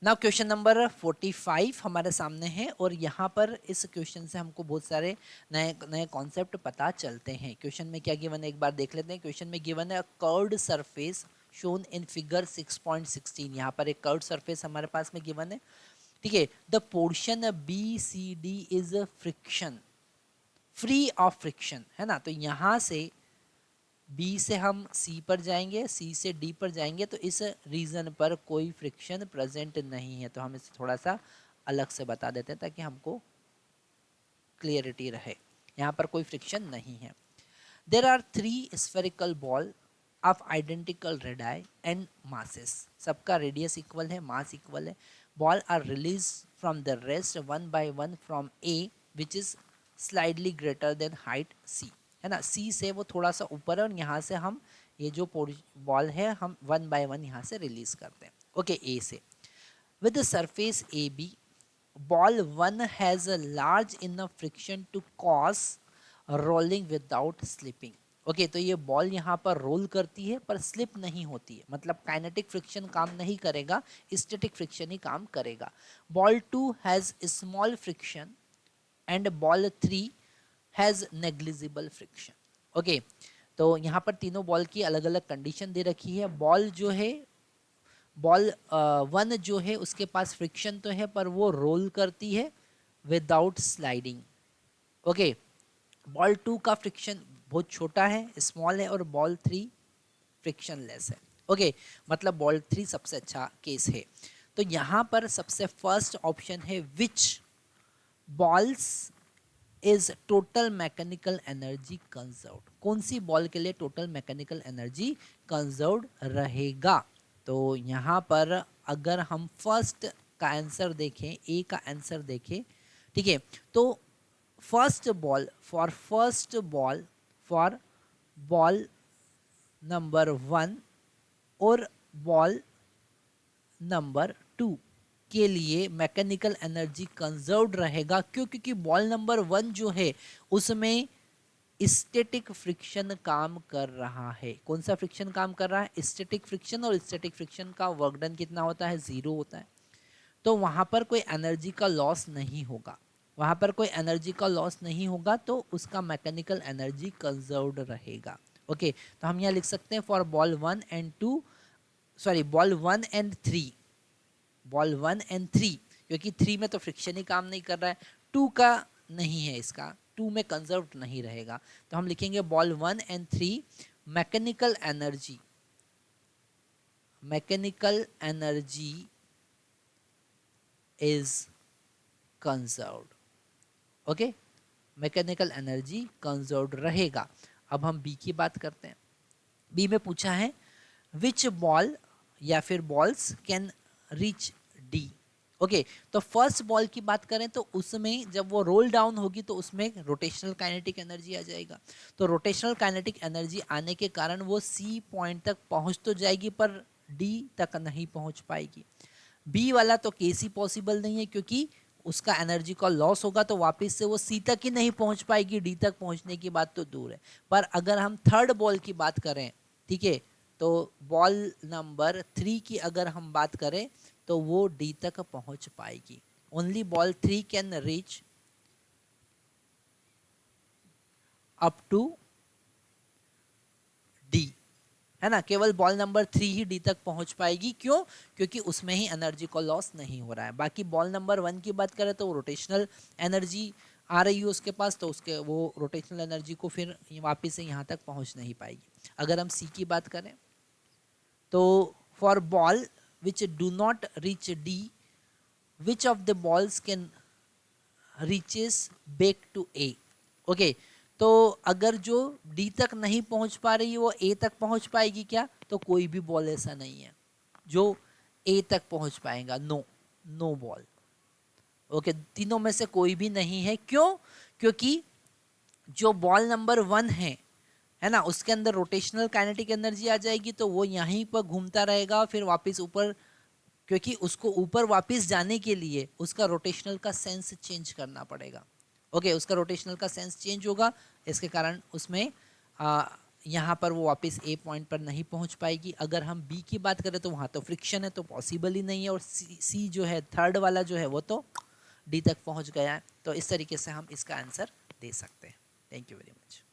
Now question number 45 हमारे सामने है और यहाँ पर इस क्वेश्चन से हमको बहुत सारे नए नए कॉन्सेप्ट पता चलते हैं। क्वेश्चन में क्या गिवन है एक बार देख लेते हैं। क्वेश्चन में गिवन है curved surface shown in figure 6.16। यहाँ पर एक कर्व्ड सरफेस हमारे पास में गिवन है, ठीक है। The portion BCD is friction free of friction, है ना। तो यहाँ से B से हम C पर जाएंगे, C से D पर जाएंगे, तो इस रीजन पर कोई फ्रिक्शन प्रेजेंट नहीं है। तो हम इसे थोड़ा सा अलग से बता देते हैं ताकि हमको क्लियरिटी रहे। यहाँ पर कोई फ्रिक्शन नहीं है। There are 3 spherical ball of identical radii and masses. सबका रेडियस इक्वल है, मास इक्वल है। Ball are release from the rest one by one from A which is slightly greater than height C, है ना। C से वो थोड़ा सा ऊपर है और यहाँ से हम ये जो बॉल है हम वन बाय वन यहाँ से रिलीज करते हैं। ओके, A से with the surface AB, ball 1 has a large enough friction to cause rolling without slipping. Okay तो ये बॉल यहाँ पर रोल करती है पर स्लिप नहीं होती है, मतलब काइनेटिक फ्रिक्शन काम नहीं करेगा, स्टैटिक फ्रिक्शन ही काम करेगा। Ball 2 has small friction and ball 3 has negligible friction. Okay तो यहाँ पर तीनों बॉल की अलग अलग कंडीशन दे रखी है। बॉल जो है बॉल 1 जो है उसके पास फ्रिक्शन तो है पर वो रोल करती है विदाउट स्लाइडिंग। ओके बॉल 2 का फ्रिक्शन बहुत छोटा है, स्मॉल है, और बॉल 3 फ्रिक्शनलेस है। ओके मतलब बॉल 3 सबसे अच्छा केस है। तो यहाँ पर सबसे फर्स्ट ऑप्शन है which balls is total mechanical energy conserved. कौन सी बॉल के लिए टोटल मैकेनिकल एनर्जी कंजर्व्ड रहेगा। तो यहाँ पर अगर हम फर्स्ट का आंसर देखें, ए का आंसर देखें, ठीक है, तो फर्स्ट बॉल नंबर 1 और बॉल नंबर 2 के लिए मैकेनिकल एनर्जी कंजर्व्ड रहेगा। क्यों? क्योंकि बॉल नंबर 1 जो है उसमें स्टैटिक फ्रिक्शन काम कर रहा है। कौन सा फ्रिक्शन काम कर रहा है? Static friction. और स्टैटिक फ्रिक्शन का वर्क डन कितना होता है? 0 होता है। तो वहां पर कोई एनर्जी का लॉस नहीं होगा, वहां पर कोई एनर्जी का लॉस नहीं होगा, तो उसका मैकेनिकल एनर्जी कंजर्व्ड रहेगा। ओके तो हम यहाँ लिख सकते हैं for ball 1 and 2, sorry ball 1 and 3, ball 1 and 3, क्योंकि 3 में तो फ्रिक्शन ही काम नहीं कर रहा है, 2 का नहीं है, इसका 2 में कंजर्व्ड नहीं रहेगा। तो हम लिखेंगे ball 1 and 3 mechanical energy is conserved. Okay mechanical energy conserved रहेगा। अब हम बी की बात करते हैं। बी में पूछा है विच बॉल या फिर balls can reach D. Okay तो फर्स्ट बॉल की बात करें तो उसमें जब वो रोल डाउन होगी तो उसमें रोटेशनल काइनेटिक एनर्जी आ जाएगा। तो रोटेशनल काइनेटिक एनर्जी आने के कारण वो सी पॉइंट तक पहुंच तो जाएगी पर डी तक नहीं पहुंच पाएगी। बी वाला तो केस ही पॉसिबल नहीं है क्योंकि उसका एनर्जी का लॉस होगा तो वापस से वो सी तक ही नहीं पहुंच पाएगी, डी तक पहुंचने की बात तो दूर है। पर अगर हम थर्ड बॉल की बात करें, ठीक है, तो बॉल नंबर 3 की अगर हम बात करें तो वो डी तक पहुंच पाएगी। Only ball 3 can reach up to D, है ना। केवल बॉल नंबर 3 ही डी तक पहुंच पाएगी। क्यों? क्योंकि उसमें ही एनर्जी का लॉस नहीं हो रहा है। बाकी बॉल नंबर 1 की बात करें तो रोटेशनल एनर्जी आ रही है उसके पास, तो उसके वो रोटेशनल एनर्जी को फिर वापस से यहाँ तक पहुंच नहीं पाएगी। अगर हम सी की बात करें तो for ball which do not reach D which of the balls can reaches back to A. Okay तो अगर जो डी तक नहीं पहुंच पा रही है वो ए तक पहुंच पाएगी क्या? तो कोई भी बॉल ऐसा नहीं है जो ए तक पहुंच पाएगा। No ball. ओके तीनों में से कोई भी नहीं है। क्यों? क्योंकि जो बॉल नंबर 1 है ना, उसके अंदर रोटेशनल काइनेटिक एनर्जी आ जाएगी तो वो यहीं पर घूमता रहेगा फिर वापस ऊपर, क्योंकि उसको ऊपर वापस जाने के लिए उसका रोटेशनल का सेंस चेंज करना पड़ेगा। ओके उसका रोटेशनल का सेंस चेंज होगा, इसके कारण उसमें यहाँ पर वो वापस ए पॉइंट पर नहीं पहुँच पाएगी। अगर हम बी की बात करें तो वहाँ तो फ्रिक्शन है, तो पॉसिबल ही नहीं है। और सी जो है थर्ड वाला जो है वो तो डी तक पहुँच गया है। तो इस तरीके से हम इसका आंसर दे सकते हैं। Thank you very much.